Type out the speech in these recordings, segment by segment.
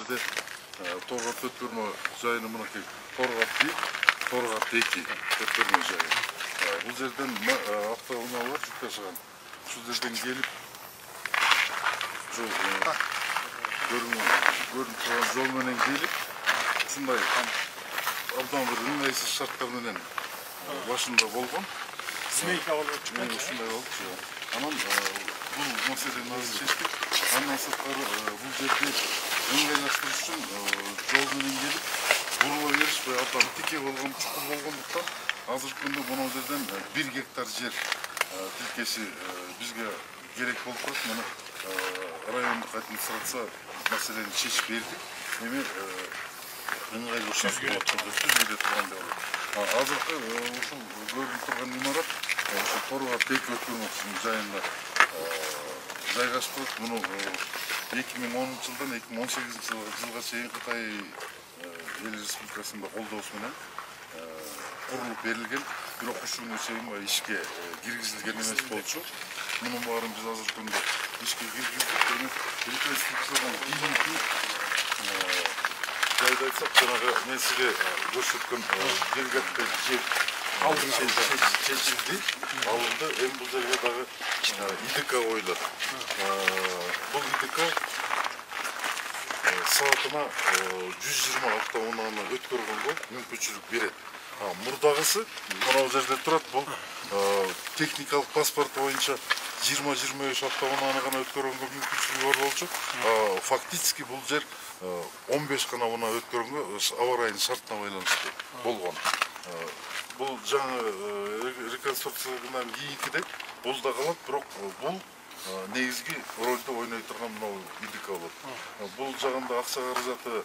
жерде Торғат өткөрмө жайыны мынакей Торғат 1, Торғат 2 өткөрмө жайы. Бул жерден автоунаалар жүк ташыган. Ушул жерден келип көрүнүп турган жол менен келип, ушундай абдан бир ыңгайсыз шарттар менен башында болгон. Смейка болуп чыккан. Ушундай болчу. Анан бул маселени азыр чечтик. Андан сырткары бул жерде ыңгайлаштырыш үчүн жол менен келип, бурула беришпей абдан тике болгон, чукур болгондуктан азыркы күндө мына жерден 1 гектар жер тилкеси бизге керек болуп турат. Муну райондук администрация маселени чечип берди. Эми ыңгайлуу түзгүлө турган деп атат. Азыркы ушул көрүнүп турган имарат ошо Торғат 2 өткөрмө жайында жайгашып. Муну 2010 жылдан 2018 жылга чейин Кытай эл республикасында колдоосу менен курулуп берилген, бирок ушул күнгө чейин ишке киргизилген эмес болчу. Мунун баарын биз азыркы күндө ишке киргиздик. Реконструкциядан кийинки жайды айтсак, жанагы мен сизге көрсөткөн жергиликтүү жер чечилди, алынды. Эми бул жерге дагы ИДК коюлат. Бул ИДК саатына 120 автоунааны өткөргөнгө мүмкүнчүлүк берет. Мурдагысы мына жерде турат. Бул техникалык паспорт боюнча 20-25 автоунааны гана өткөргөнгө мүмкүнчүлүгү бар болчу. Фактически бул жер 15 гана унаа өткөргөнгө аба ырайынын шартына байланыштуу болгон. Бул жаңы реконструкциядан кийинкидей бул да калат, бирок бул негизги ролду ойной турган мына ИДК болот. Бул жагында акча каражаты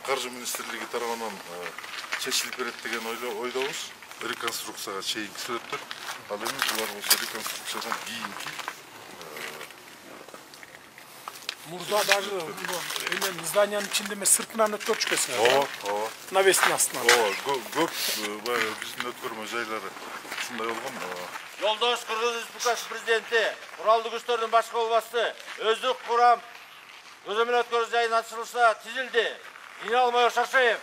Каржы министрлиги тарабынан чечилип берет деген ойдобуз. Реконструкцияга чейинки сүрөттөр. Ал эми булар болсо реконструкциядан кийинки. Мурда даже эмен зданиянын ичинде эмес, сыртынан өткөрчүкөсүң. Ооба. Навестин астынан. Көп биздин өткөрмө жайлары ушундай болгон. Жолдош Кыргыз Республикасы президенти, куралдуу күчтөрдүн баш колбасы, өздүк курам көзөмөл өткөрүү жайынын ачылышына тизилди. Иналмай Шаршаев.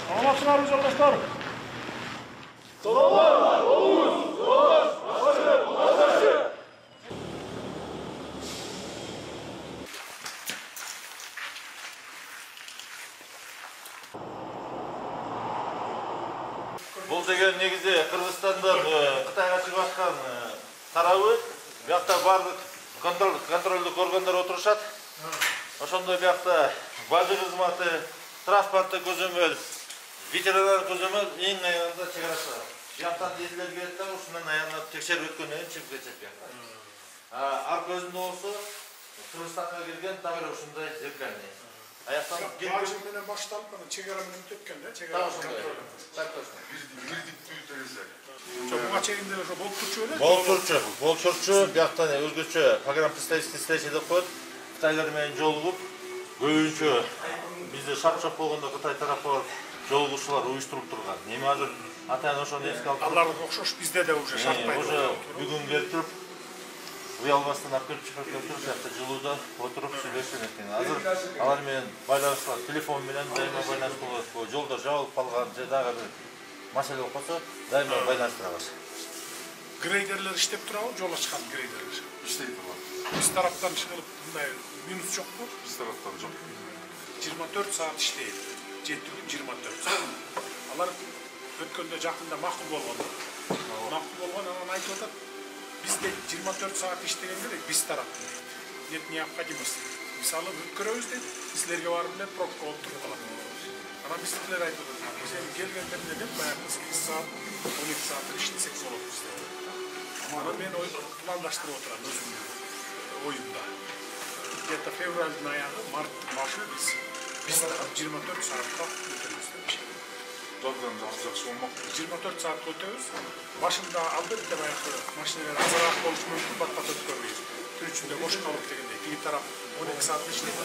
Саламатсыңарбы жолдоштор? Бул деген негизи Кыргызстандан Кытайга чыгып аткан тарабы. Биякта бардык контролдук органдар отурушат. Ошондой биякта бажы кызматы, транспорттук көзөмөл, ветеринар көзөмөл эң аягында чыгарышат. Бияктан делилер келет да, ушундан аягына текшерип өткөндөн кийин чыгып кетет биякта. Ар көзүндө болсо Кыргызстанга кирген дагы ушундай зеркальный. Аяктан Бажы менен башталып, анан чек ара менен өткөн да, чек ара контроль. Буга чейин деле ошо болуп турчу беле? Болуп турчу, бияктан өзгөчө программа представительский встреча деп коет. Кытайлар менен жолугуп, көбүнчө бизде шап-шап болгондо Кытай тарапы жолугушуулар уюштуруп турган. Эми азыр атайын ошону эске алып, Алардын окшош бизде да уже шартпай. уже бүгүн келтирип, уялбастан алып келип чыгарып келип, биякта жылууда отуруп сүйлөшүп экен. Азыр алар менен байланышкан, телефон менен дайыма байланыштырабыз. Жолдо жабылып калган же дагы бир маселе болуп калса, дайыма байланыштырабыз. Грейдерлер иштеп турабы, жол ачкан грейдерлер? Иштей турат. Биз тараптан чыгылып, мындай минус жокпу? Биз тараптан жок. 24 саат иштейт. 7-24 саат. Алар өткөндө жакында макул болгон. Макул болгон, анан айтып атат, бизде 24 саат иштеген керек, биз тараптан. Нет необходимости. Мисалы өткөрөбүз дейт, силерге барып эле пробка болуп туруп калат. Анан биздикилер айтып атат, биз эми келгендеринде деп баягы 8 саат, 12 саат иштесек болот бизде. Анан мен пландаштырып отурам өзүмдүн оюмда. Где-то февралдын аягы, марттын башы биз 24 саатка өтөбүз депчи. Жолдон жакшы болмок. 24 саатка өтөбүз. Башында албетте баягы машиналар азыраак болушу мүмкүн, бат-бат өткөрбөйбүз. Түн ичинде бош калып дегендей, тиги тарап 12 саат иштейт.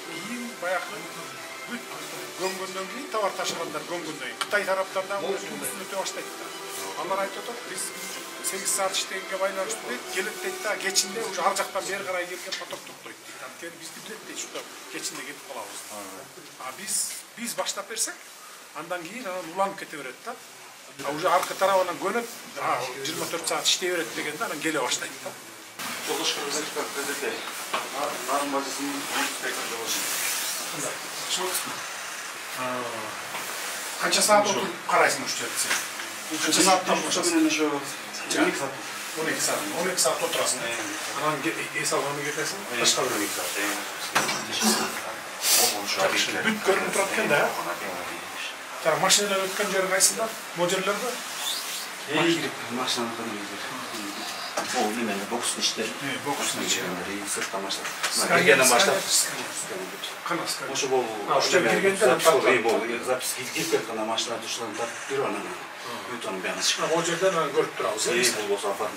Кийин баягы бүт көмгөндөн кийин, товар ташыгандар көмгөндөн кийин Кытай тараптардан өтө баштайт да. Алар айтып атат, биз 8 saat иштегенге байланыштуу дейт, келет дейт да, кечинде уже ар жактан бери карай келген поток токтойт дейт. Анткени бизди билет дейт, ушунда кечинде кетип калабыз. А биз баштап берсек, андан кийин анан уланып кете берет да. Уже аркы тарабынан көнөт, 24 saat иштей берет дегенде анан келе баштайт да. Жолдошко резервка кредитте. Нарын базасын стейкінде болсын. Канча saat отуруп карайсың ушул жерде сен? Канча сааттан башасың? 12 saat. 12 saat отурасың. Анан эс алганы кетесиң, башка бир 12 saat. Бүт көрүнүп турат экен да. Жана машинадан өткөн жери кайсында? Могу жерлерде? Машинадан Ол немене бокстун иштери. Бокстун иштери. Сыртта машина. Киргенден баштап. Канас. Ошо болу. Ошо киргенден запись киргип кана машина душынан тартып берип анан бүтүн бияны чыгып. Могу жерден көрүп турабыз. Бул болсо афат.